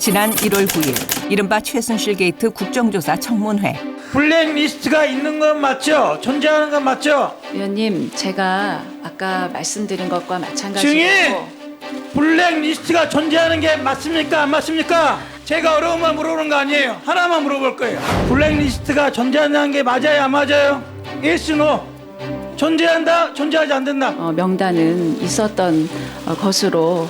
지난 1월 9일 이른바 최순실 게이트 국정조사 청문회. 블랙리스트가 있는 건 맞죠? 존재하는 건 맞죠? 의원님, 제가 아까 말씀드린 것과 마찬가지로 증인! 블랙리스트가 존재하는 게 맞습니까? 안 맞습니까? 제가 어려운 말 물어보는 거 아니에요. 하나만 물어볼 거예요. 블랙리스트가 존재하는 게 맞아요? 안 맞아요? Yes, no. 존재한다? 존재하지 않는다? 명단은 있었던 것으로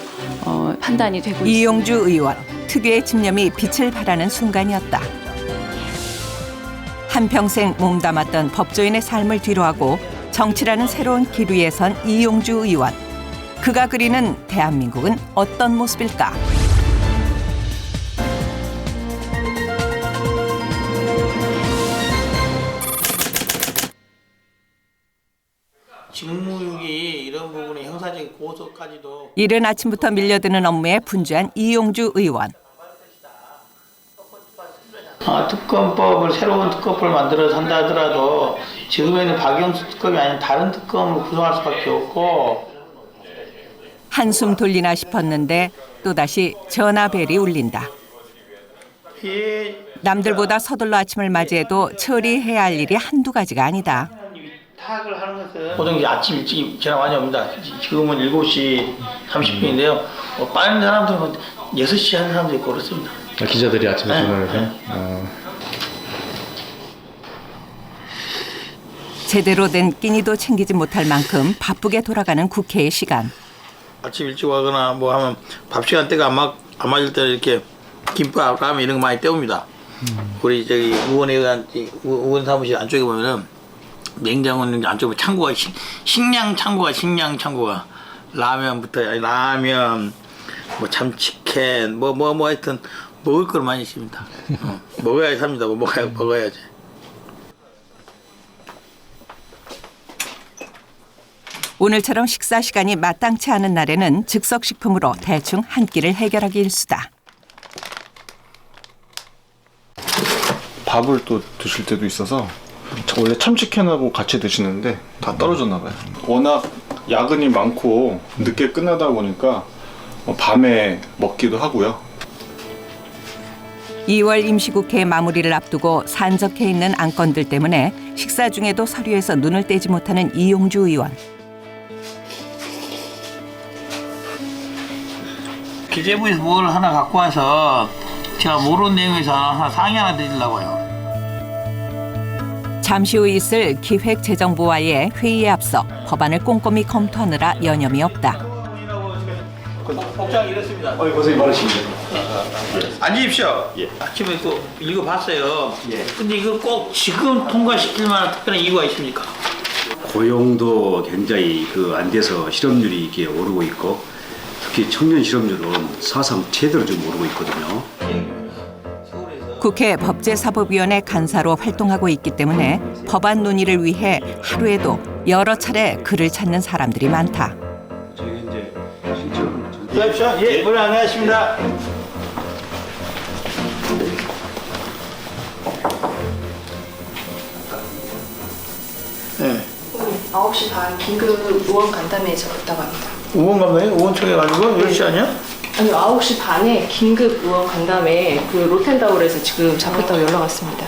판단이 되고 있습니다. 이용주 의원, 특유의 집념이 빛을 발하는 순간이었다. 한평생 몸담았던 법조인의 삶을 뒤로하고 정치라는 새로운 기류에 선 이용주 의원. 그가 그리는 대한민국은 어떤 모습일까? 직무유기 이런 부분이 형사적인 고소까지도 이른 아침부터 밀려드는 업무에 분주한 이용주 의원. 특검법을 새로운 특검법을 만들어서 한다 하더라도 지금에는 박영수 특검이 아닌 다른 특검을 구성할 수밖에 없고 한숨 돌리나 싶었는데 또다시 전화벨이 울린다. 남들보다 서둘러 아침을 맞이해도 처리해야 할 일이 한두 가지가 아니다. 타학을 하는 것은 보통 이제 아침 일찍 전화 많이 옵니다. 지금은 7시 30분인데요. 빠른 사람들은 6시 하는 사람도 있고 그렇습니다. 기자들이 아침에 전화를 해요? 제대로 된 끼니도 챙기지 못할 만큼 바쁘게 돌아가는 국회의 시간. 아침 일찍 와거나 뭐 하면 밥 시간대가 안 맞을 때 이렇게 김밥, 라면 이런 거 많이 때웁니다. 우리 저기 의원 사무실 안쪽에 보면은 냉장고 안쪽에 창고가 식량 창고가 라면 뭐 참치캔 뭐 하여튼 먹을 걸 많이 있습니다. 먹어야 삽니다. 먹어야지. 오늘처럼 식사 시간이 마땅치 않은 날에는 즉석식품으로 대충 한 끼를 해결하기 일쑤다. 밥을 또 드실 때도 있어서 원래 참치캔하고 같이 드시는데 다 떨어졌나 봐요. 워낙 야근이 많고 늦게 끝나다 보니까 밤에 먹기도 하고요. 2월 임시국회 마무리를 앞두고 산적해 있는 안건들 때문에 식사 중에도 서류에서 눈을 떼지 못하는 이용주 의원. 기재부에서 뭘 하나 갖고 와서 제가 모르는 내용에서 상의 하나 드리려고요. 잠시 후 있을 기획재정부와의 회의에 앞서 법안을 꼼꼼히 검토하느라 여념이 없다. 복장 이렇습니다. 고생이 많으십니다. 앉으십시오. 예. 아침에 또 읽어봤어요. 예. 근데 이거 꼭 지금 통과시킬 만한 특별한 이유가 있습니까? 고용도 굉장히 안 돼서 실업률이 이렇게 오르고 있고 특히 청년 실업률은 사상 최대로 좀 오르고 있거든요. 국회 법제사법위원회 간사로 활동하고 있기 때문에 법안 논의를 위해 하루에도 여러 차례 글을 찾는 사람들이 많다. 저희 이제 실제로는 들어가십시오. 예, 오늘 안녕하십니다. 네. 9시 반 긴급 의원 간담회에 적었다고 합니다. 의원 간담회? 의원총회 가지고 10시 아니야? 아니요, 9시 반에 긴급 의원 간담회에 그 로텐다울에서 지금 잡혔다고 연락 왔습니다.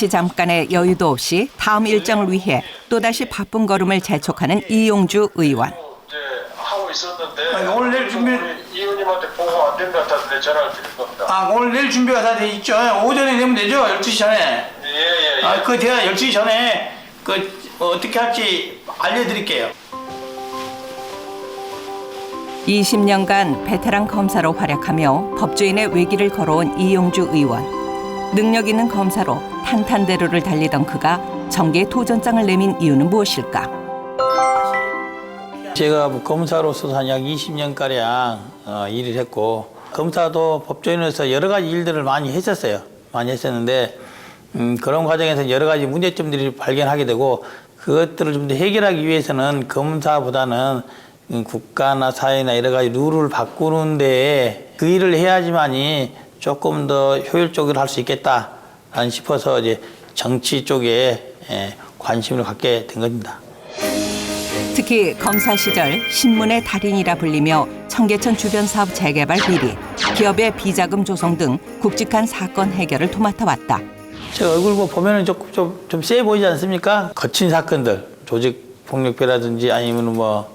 잠깐의 여유도 없이 다음 일정을 위해 또다시 바쁜 걸음을 재촉하는 이용주 의원. 이제 하고 있었는데 아니, 오늘 내일 준비- 우리 이 의원님한테 보고 안 된 것 같았는데 전화를 드릴 겁니다. 오늘 내일 준비가 다 돼 있죠. 오전에 되면 되죠? 12시 전에. 예. 그 제가 12시 전에 어떻게 할지 알려드릴게요. 20년간 베테랑 검사로 활약하며 법조인의 외길을 걸어온 이용주 의원. 능력 있는 검사로 탄탄대로를 달리던 그가 정계의 도전장을 내민 이유는 무엇일까? 제가 검사로서 한 약 20년가량 일을 했고 검사도 법조인으로서 여러 가지 일들을 많이 했었어요. 많이 했었는데 그런 과정에서 여러 가지 문제점들을 발견하게 되고 그것들을 좀 더 해결하기 위해서는 검사보다는 국가나 사회나 여러 가지 룰을 바꾸는 데에 그 일을 해야지만이 조금 더 효율적으로 할 수 있겠다 싶어서 이제 정치 쪽에 관심을 갖게 된 겁니다. 특히 검사 시절 신문의 달인이라 불리며 청계천 주변 사업 재개발 비리, 기업의 비자금 조성 등 굵직한 사건 해결을 도맡아왔다. 제 얼굴 보면은 좀 세 보이지 않습니까? 거친 사건들, 조직 폭력배라든지 아니면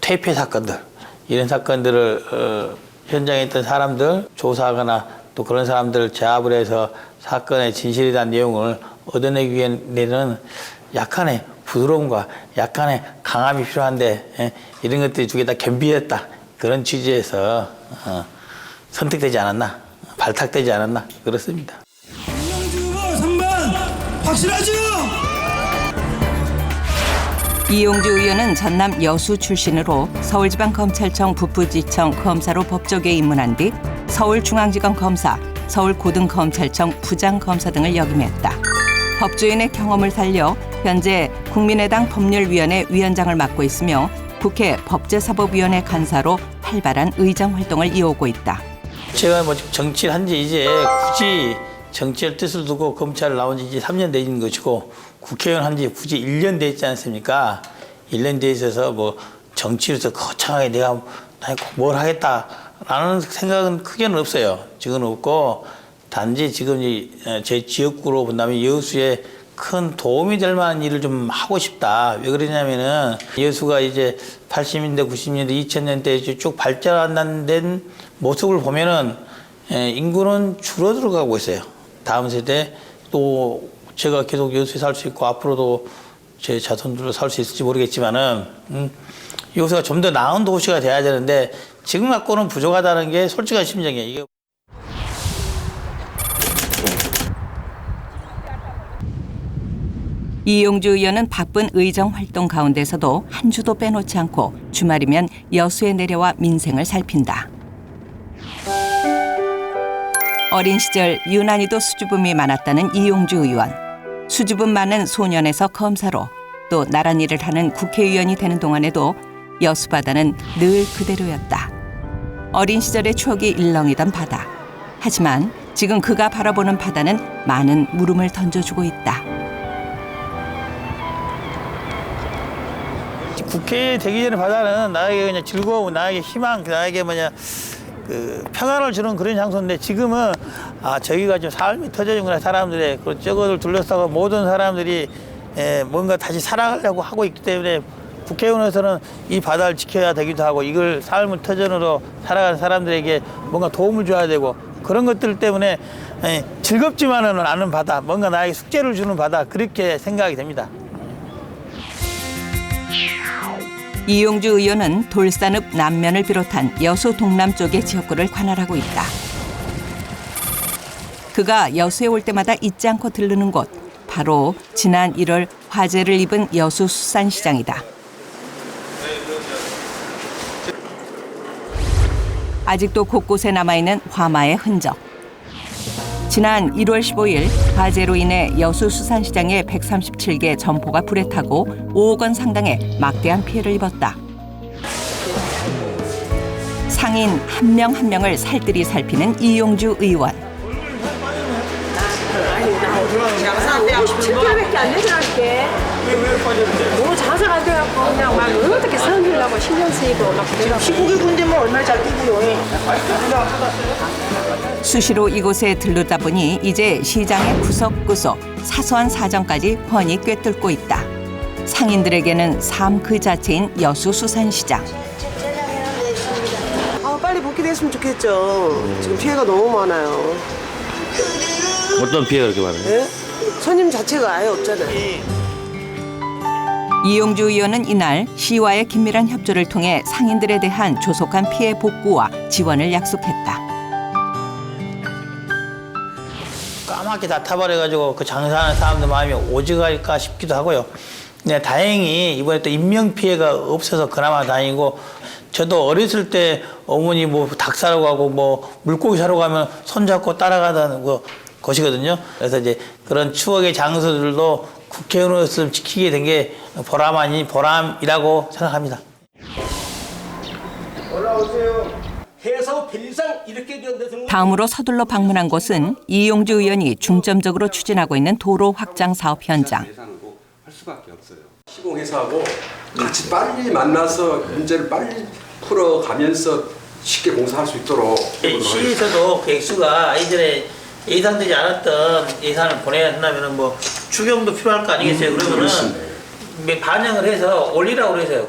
퇴폐 사건들, 이런 사건들을 현장에 있던 사람들 조사하거나 또 그런 사람들을 제압을 해서 사건의 진실에 대한 내용을 얻어내기 위해서는 약간의 부드러움과 약간의 강함이 필요한데 이런 것들이 두 개 다 겸비했다. 그런 취지에서 선택되지 않았나, 발탁되지 않았나 그렇습니다. 이용주 의원은 전남 여수 출신으로 서울지방검찰청 북부지청 검사로 법조계에 입문한 뒤 서울중앙지검 검사, 서울고등검찰청 부장검사 등을 역임했다. 법조인의 경험을 살려 현재 국민의당 법률위원회 위원장을 맡고 있으며 국회 법제사법위원회 간사로 활발한 의정 활동을 이어오고 있다. 제가 정치를 한 지 이제 굳이 정치의 뜻을 두고 검찰을 나온 지 이제 3년 되는 것이고 국회의원 한 지 굳이 1년 돼 있지 않습니까? 1년 돼 있어서 정치로서 거창하게 내가 꼭 뭘 하겠다라는 생각은 크게는 없어요. 지금은 없고 단지 지금 제 지역구로 본다면 여수에 큰 도움이 될 만한 일을 좀 하고 싶다. 왜 그러냐면은 여수가 이제 80년대, 90년대, 2000년대에 쭉 발전된 모습을 보면은 인구는 줄어들어 가고 있어요. 다음 세대 또 제가 계속 여수에 살 수 있고 앞으로도 제 자손들로 살 수 있을지 모르겠지만은 여수가 좀 더 나은 도시가 돼야 되는데 지금 갖고는 부족하다는 게 솔직한 심정이에요. 이게 이용주 의원은 바쁜 의정 활동 가운데서도 한 주도 빼놓지 않고 주말이면 여수에 내려와 민생을 살핀다. 어린 시절 유난히도 수줍음이 많았다는 이용주 의원. 수줍음 많은 소년에서 검사로 또 나란 일을 하는 국회의원이 되는 동안에도 여수 바다는 늘 그대로였다. 어린 시절의 추억이 일렁이던 바다. 하지만 지금 그가 바라보는 바다는 많은 물음을 던져주고 있다. 국회에 되기 전에 바다는 나에게 그냥 즐거움, 나에게 희망, 나에게 평안을 주는 그런 장소인데 지금은 저기가 좀 삶이 터져진구나. 사람들의 저것을 둘러싸고 모든 사람들이 뭔가 다시 살아가려고 하고 있기 때문에 국회의원에서는 이 바다를 지켜야 되기도 하고 이걸 삶을 터전으로 살아가는 사람들에게 뭔가 도움을 줘야 되고 그런 것들 때문에 즐겁지만은 않은 바다, 뭔가 나에게 숙제를 주는 바다 그렇게 생각이 됩니다. 이용주 의원은 돌산읍 남면을 비롯한 여수 동남쪽의 지역구를 관할하고 있다. 그가 여수에 올 때마다 잊지 않고 들르는 곳, 바로 지난 1월 화재를 입은 여수 수산시장이다. 아직도 곳곳에 남아있는 화마의 흔적. 지난 1월 15일 화재로 인해 여수 수산시장의 137개 점포가 불에 타고 5억 원 상당의 막대한 피해를 입었다. 상인 한 명 한 명을 살뜰히 살피는 이용주 의원. 장사한데 57kg밖에 안 되더라니까. 왜 빠졌는데? 너무 장사가 안 돼갖고 그냥 막 어떻게 성질나고 신경 쓰이고 막 지금 시국이 군대면 얼마나 잘 뛰고요. 수시로 이곳에 들르다 보니 이제 시장의 구석구석 사소한 사정까지 훤히 꿰뚫고 있다. 상인들에게는 삶 그 자체인 여수 수산시장. 빨리 복귀됐으면 좋겠죠. 지금 피해가 너무 많아요. 어떤 피해가 그렇게 많아요? 네? 손님 자체가 아예 없잖아요. 이용주 의원은 이날 시와의 긴밀한 협조를 통해 상인들에 대한 조속한 피해 복구와 지원을 약속했다. 까맣게 다 타버려가지고 그 장사하는 사람들 마음이 오직할까 싶기도 하고요. 네, 다행히 이번에 또 인명 피해가 없어서 그나마 다행이고 저도 어렸을 때 어머니 닭 사러 가고 물고기 사러 가면 손잡고 따라가던 것이거든요. 그래서 이제 그런 추억의 장소들도 국회의원으로서 지키게 된 게 보람 아닌 보람이라고 생각합니다. 다음으로 서둘러 방문한 곳은 이용주 의원이 중점적으로 추진하고 있는 도로 확장 사업 현장. 시공회사하고 같이 빨리 만나서 문제를 빨리 풀어가면서 쉽게 공사할 수 있도록 시에서도 그 액수가 예전에 예상되지 않았던 예산을 보내야 한다면 뭐 추경도 필요할 거 아니겠어요? 그러면은 반영을 해서 올리라고 그러세요.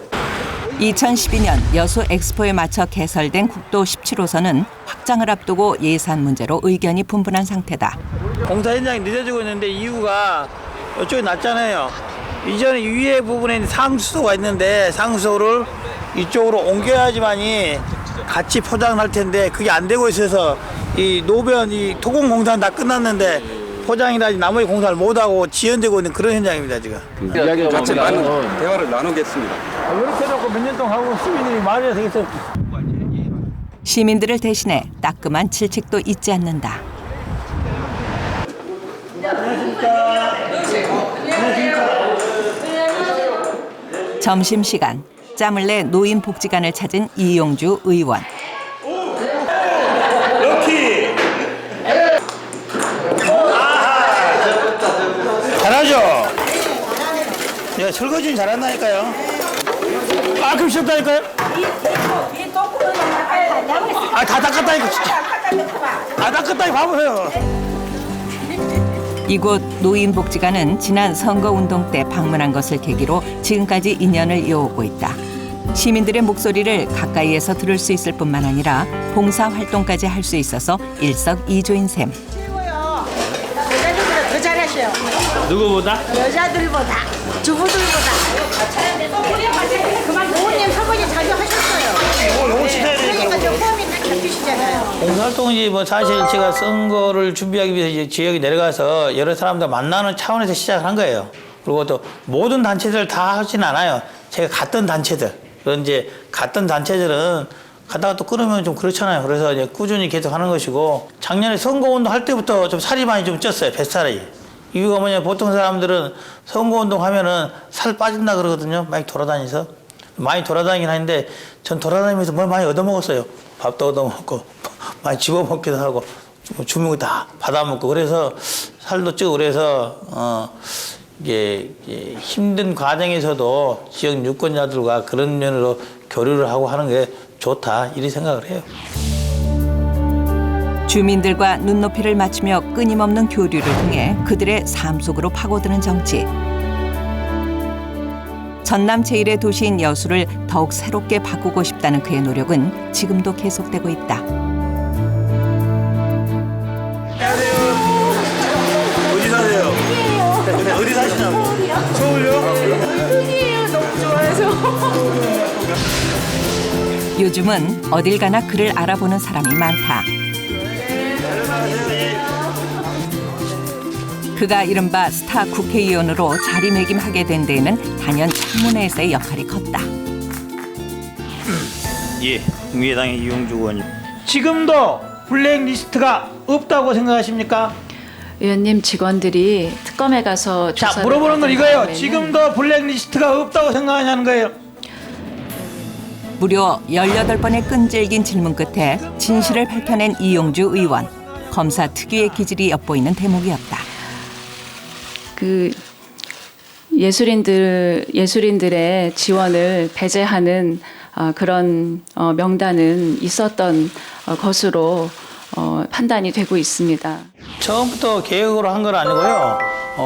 2012년 여수 엑스포에 맞춰 개설된 국도 17호선은 확장을 앞두고 예산 문제로 의견이 분분한 상태다. 공사 현장이 늦어지고 있는데 이유가 이쪽이 낮잖아요. 이전에 위에 부분에 있는 상수소가 있는데 상수소를 이쪽으로 옮겨야지만이 같이 포장을 할 텐데 그게 안 되고 있어서 이 노변 이 토공 공사는 다 끝났는데 포장이라든지 나머지 공사를 못하고 지연되고 있는 그런 현장입니다 지금. 이야기를 같이 대화를 나누겠습니다. 이렇게 해놓고 몇 년 동안 하고 시민들이 말해야 되겠어. 시민들을 대신해 따끔한 질책도 잊지 않는다. 점심시간 짬을 내 노인복지관을 찾은 이용주 의원. 럭키! 잘하죠? 내가 설거지는 잘한다니까요. 그럼 쉽다니까요? 다 닦았다니까 진짜. 닦았다니 봐보세요. 이곳 노인복지관은 지난 선거운동 때 방문한 것을 계기로 지금까지 인연을 이어오고 있다. 시민들의 목소리를 가까이에서 들을 수 있을 뿐만 아니라 봉사활동까지 할 수 있어서 일석이조인 셈. 여자들보다 더 잘하셔요. 누구보다? 여자들보다, 주부들보다. 그만 부모님, 할머니 자주 하셨어요. 요거 시켜야 되니까. 그러니까 저 폼이 딱 잡히시잖아요. 봉사활동이 뭐 사실 제가 선거를 준비하기 위해서 이제 지역에 내려가서 여러 사람들 만나는 차원에서 시작을 한 거예요. 그리고 또 모든 단체들 다 하진 않아요. 제가 갔던 단체들. 그런 이제 갔던 단체들은 가다가 또 끊으면 좀 그렇잖아요. 그래서 이제 꾸준히 계속 하는 것이고 작년에 선거운동 할 때부터 좀 살이 많이 좀 쪘어요. 뱃살이. 이유가 뭐냐 보통 사람들은 선거운동 하면은 살 빠진다 그러거든요. 많이 돌아다니서. 많이 돌아다니긴 하는데 전 돌아다니면서 뭘 많이 얻어먹었어요. 밥도 얻어먹고 많이 집어먹기도 하고 주민 거 다 받아먹고 그래서 살도 찌고 그래서 이게 힘든 과정에서도 지역 유권자들과 그런 면으로 교류를 하고 하는 게 좋다 이렇게 생각을 해요. 주민들과 눈높이를 맞추며 끊임없는 교류를 통해 그들의 삶 속으로 파고드는 정치. 전남 제1의 도시인 여수를 더욱 새롭게 바꾸고 싶다는 그의 노력은 지금도 계속되고 있다. 어디 사세요? 어디 사시냐고? 서울요? 너무 좋아해서. 요즘은 어딜 가나 그를 알아보는 사람이 많다. 그가 이른바 스타 국회의원으로 자리매김하게 된 데에는 단연 청문회에서의 역할이 컸다. 예, 국민의당의 이용주 의원님. 지금도 블랙리스트가 없다고 생각하십니까? 의원님 직원들이 특검에 가서 자, 조사를 물어보는 건 받은 이거예요. 다음에는 지금도 블랙리스트가 없다고 생각하냐는 거예요. 무려 18번의 끈질긴 질문 끝에 진실을 밝혀낸 이용주 의원. 검사 특유의 기질이 엿보이는 대목이었다. 그 예술인들의 지원을 배제하는 그런 명단은 있었던 것으로 판단이 되고 있습니다. 처음부터 계획으로 한 건 아니고요.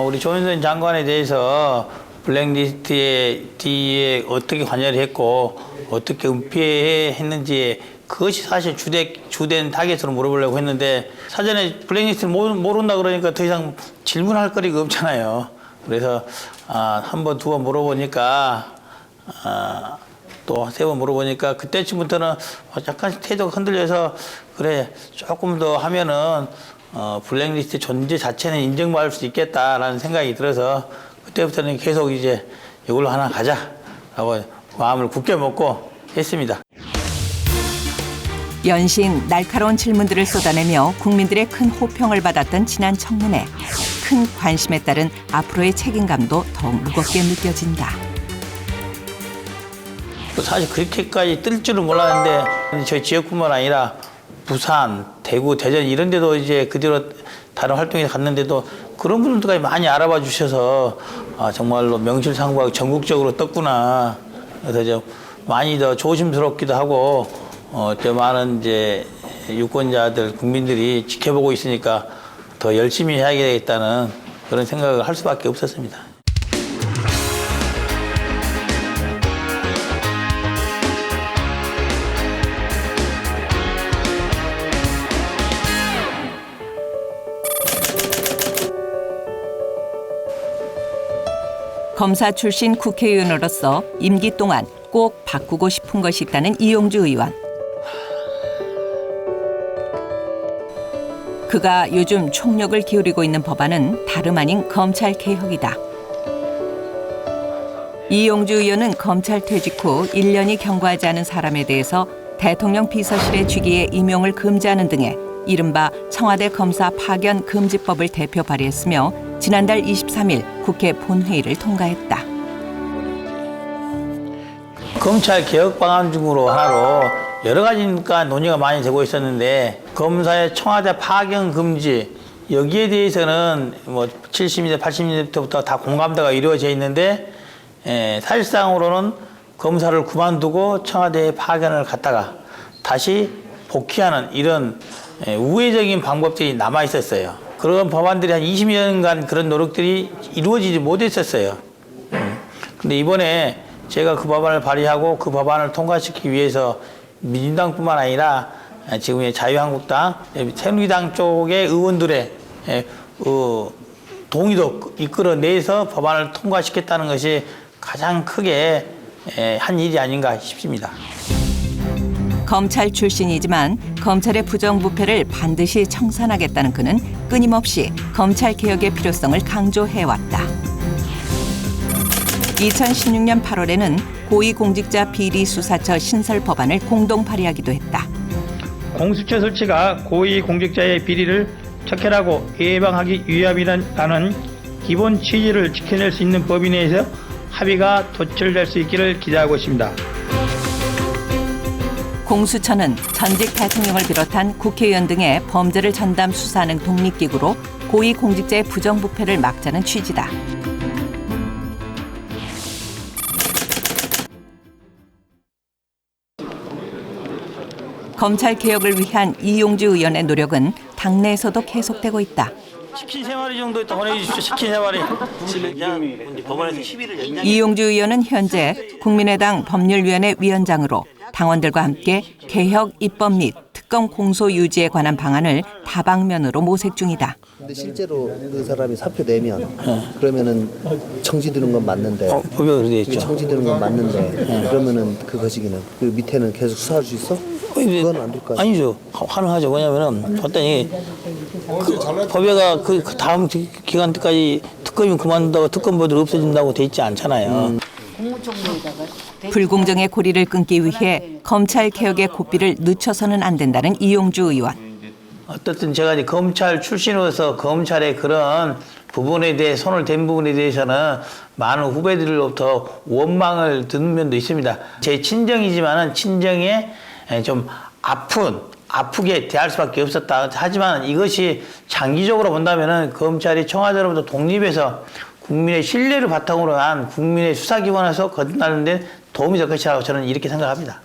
우리 조윤선 장관에 대해서 블랙리스트에 뒤에 어떻게 관여를 했고 어떻게 은폐했는지 그것이 사실 주된 타겟으로 물어보려고 했는데 사전에 블랙리스트를 모른다 그러니까 더 이상 질문할 거리가 없잖아요. 그래서 한 번, 두 번 물어보니까 또 세 번 물어보니까 그때쯤부터는 약간씩 태도가 흔들려서 그래 조금 더 하면은 블랙리스트 존재 자체는 인정받을 수 있겠다라는 생각이 들어서 그때부터는 계속 이제 이걸로 하나 가자라고 마음을 굳게 먹고 했습니다. 연신 날카로운 질문들을 쏟아내며 국민들의 큰 호평을 받았던 지난 청문회. 큰 관심에 따른 앞으로의 책임감도 더욱 무겁게 느껴진다. 사실 그렇게까지 뜰 줄은 몰랐는데 저희 지역뿐만 아니라 부산, 대구, 대전 이런 데도 이제 그 뒤로 다른 활동에 갔는데도 그런 분들까지 많이 알아봐 주셔서 정말로 명실상부하고 전국적으로 떴구나. 그래서 좀 많이 더 조심스럽기도 하고 더 많은 이제 유권자들 국민들이 지켜보고 있으니까 더 열심히 해야겠다는 그런 생각을 할 수밖에 없었습니다. 검사 출신 국회의원으로서 임기 동안 꼭 바꾸고 싶은 것이 있다는 이용주 의원. 그가 요즘 총력을 기울이고 있는 법안은 다름 아닌 검찰 개혁이다. 이용주 의원은 검찰 퇴직 후 1년이 경과하지 않은 사람에 대해서 대통령 비서실의 직위에 임용을 금지하는 등의 이른바 청와대 검사 파견 금지법을 대표 발의했으며 지난달 23일 국회 본회의를 통과했다. 검찰 개혁 방안 중으로 하나로 여러 가지니까 논의가 많이 되고 있었는데 검사의 청와대 파견 금지 여기에 대해서는 뭐 70년대, 80년대부터 다 공감대가 이루어져 있는데 사실상으로는 검사를 그만두고 청와대에 파견을 갔다가 다시 복귀하는 이런 우회적인 방법들이 남아 있었어요. 그런 법안들이 한 20년간 그런 노력들이 이루어지지 못했었어요. 근데 이번에 제가 그 법안을 발의하고 그 법안을 통과시키기 위해서 민주당뿐만 아니라 지금의 자유한국당, 새누리당 쪽의 의원들의 동의도 이끌어내서 법안을 통과시켰다는 것이 가장 크게 한 일이 아닌가 싶습니다. 검찰 출신이지만 검찰의 부정부패를 반드시 청산하겠다는 그는 끊임없이 검찰 개혁의 필요성을 강조해왔다. 2016년 8월에는 고위공직자 비리수사처 신설 법안을 공동 발의하기도 했다. 공수처 설치가 고위공직자의 비리를 척결하고 예방하기 위함이라는 기본 취지를 지켜낼 수 있는 법이 내에서 합의가 도출될 수 있기를 기대하고 있습니다. 공수처는 전직 대통령을 비롯한 국회의원 등의 범죄를 전담 수사하는 독립기구로 고위공직자의 부정부패를 막자는 취지다. 검찰 개혁을 위한 이용주 의원의 노력은 당내에서도 계속되고 있다. 치킨 3마리 정도 더 보내주십시오. 치킨 3마리. 법원에서 10일을 연장. 이용주 의원은 현재 국민의당 법률위원회 위원장으로 당원들과 함께 개혁 입법 및 특검 공소 유지에 관한 방안을 다방면으로 모색 중이다. 근데 실제로 그 사람이 사표 내면 그러면은 청지되는 건 맞는데 법에 그렇게 있죠. 청지되는 건 맞는데 그러면은 그 거시기는 그 밑에는 계속 수사할 수 있어? 그건 안 될 거 아니야? 아니죠. 가능하죠. 왜냐면은 어떤 법에가 그 다음 기간 때까지 특검이 그만둔다고 특검보들 없어진다고 돼 있지 않잖아요. 불공정의 고리를 끊기 위해 검찰 개혁의 고삐를 늦춰서는 안 된다는 이용주 의원. 어떻든 제가 이제 검찰 출신으로서 검찰의 그런 부분에 대해 손을 댄 부분에 대해서는 많은 후배들로부터 원망을 듣는 면도 있습니다. 제 친정이지만은 친정에 좀 아프게 대할 수밖에 없었다. 하지만 이것이 장기적으로 본다면은 검찰이 청와대로부터 독립해서 국민의 신뢰를 바탕으로 한 국민의 수사기관에서 거듭나는 데 도움이 될 것이라고 저는 이렇게 생각합니다.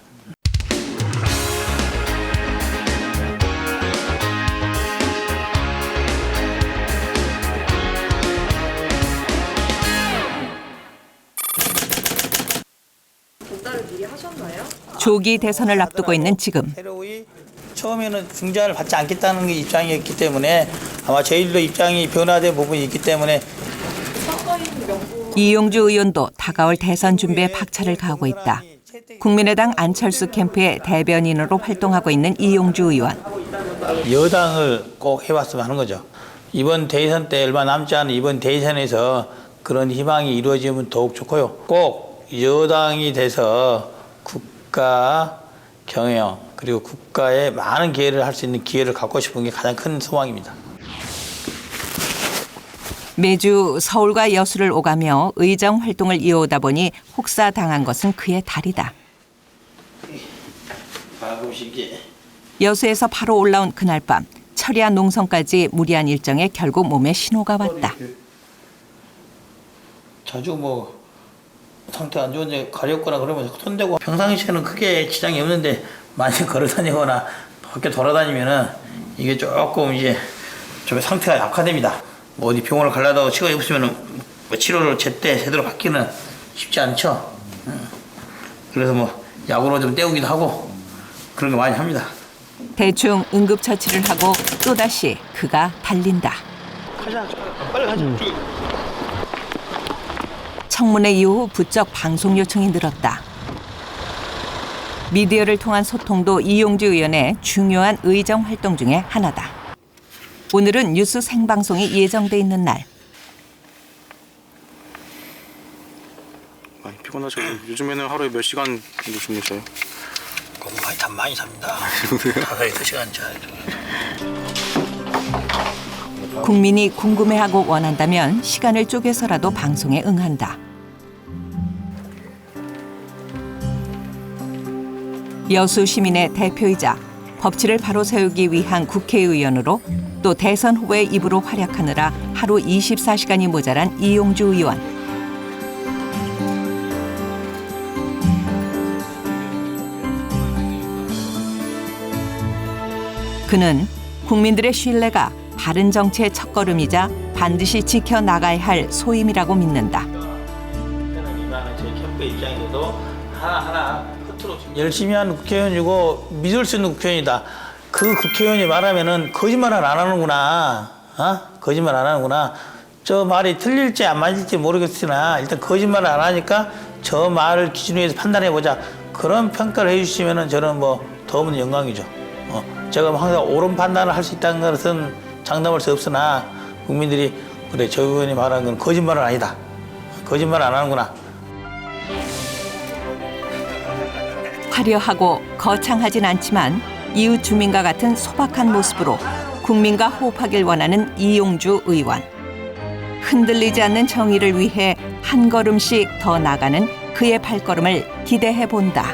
조기 대선을 앞두고 있는 지금 처음에는 중재안을 받지 않겠다는 게 입장이었기 때문에 아마 저희들도 입장이 변화된 부분이 있기 때문에 이용주 의원도 다가올 대선 준비에 박차를 가하고 있다. 국민의당 안철수 캠프의 대변인으로 활동하고 있는 이용주 의원. 여당을 꼭 해왔으면 하는 거죠. 이번 대선 때 얼마 남지 않은 이번 대선에서 그런 희망이 이루어지면 더욱 좋고요. 꼭 여당이 돼서 국가 경영 그리고 국가에 많은 기회를 할 수 있는 기회를 갖고 싶은 게 가장 큰 소망입니다. 매주 서울과 여수를 오가며 의정 활동을 이어오다 보니 혹사당한 것은 그의 달이다. 여수에서 바로 올라온 그날 밤 처리한 농성까지 무리한 일정에 결국 몸에 신호가 왔다. 자주 뭐 상태 안 좋은데 가렵거나 그러면 손대고 평상시에는 크게 지장이 없는데 많이 걸어다니거나 밖에 돌아다니면은 이게 조금 이제 좀 상태가 약화됩니다. 뭐 어디 병원을 가려다가 시간이 없으면은 뭐 치료를 제대로 받기는 쉽지 않죠. 그래서 뭐 약으로 좀 때우기도 하고 그런 거 많이 합니다. 대충 응급처치를 하고 또다시 그가 달린다. 가자, 빨리 가자. 청문회 이후 부쩍 방송 요청이 늘었다. 미디어를 통한 소통도 이용주 의원의 중요한 의정 활동 중에 하나다. 오늘은 뉴스 생방송이 예정돼 있는 날. 많이 피곤하죠. 요즘에는 하루에 몇 시간 정도 주무세요? 잠 많이 잡니다. 5-6시간 자요. 국민이 궁금해하고 원한다면 시간을 쪼개서라도 방송에 응한다. 여수 시민의 대표이자 법치를 바로 세우기 위한 국회의원으로 또 대선 후보의 입으로 활약하느라 하루 24시간이 모자란 이용주 의원. 그는 국민들의 신뢰가 바른 정치의 첫걸음이자 반드시 지켜나가야 할 소임이라고 믿는다. 제 캠프 입장에서도 하나하나 끝으로 열심히 하는 국회의원이고 믿을 수 있는 국회의원이다. 그 국회의원이 말하면은 거짓말을 안 하는구나. 거짓말 안 하는구나. 저 말이 틀릴지 안 맞을지 모르겠으나 일단 거짓말을 안 하니까 저 말을 기준으로 해서 판단해 보자. 그런 평가를 해주시면은 저는 뭐 더없는 영광이죠. 제가 항상 옳은 판단을 할 수 있다는 것은 장담할 수 없으나 국민들이 그래 저 의원이 말한 건 거짓말은 아니다. 거짓말 안 하는구나. 화려하고 거창하진 않지만 이웃 주민과 같은 소박한 모습으로 국민과 호흡하길 원하는 이용주 의원. 흔들리지 않는 정의를 위해 한 걸음씩 더 나가는 그의 발걸음을 기대해 본다.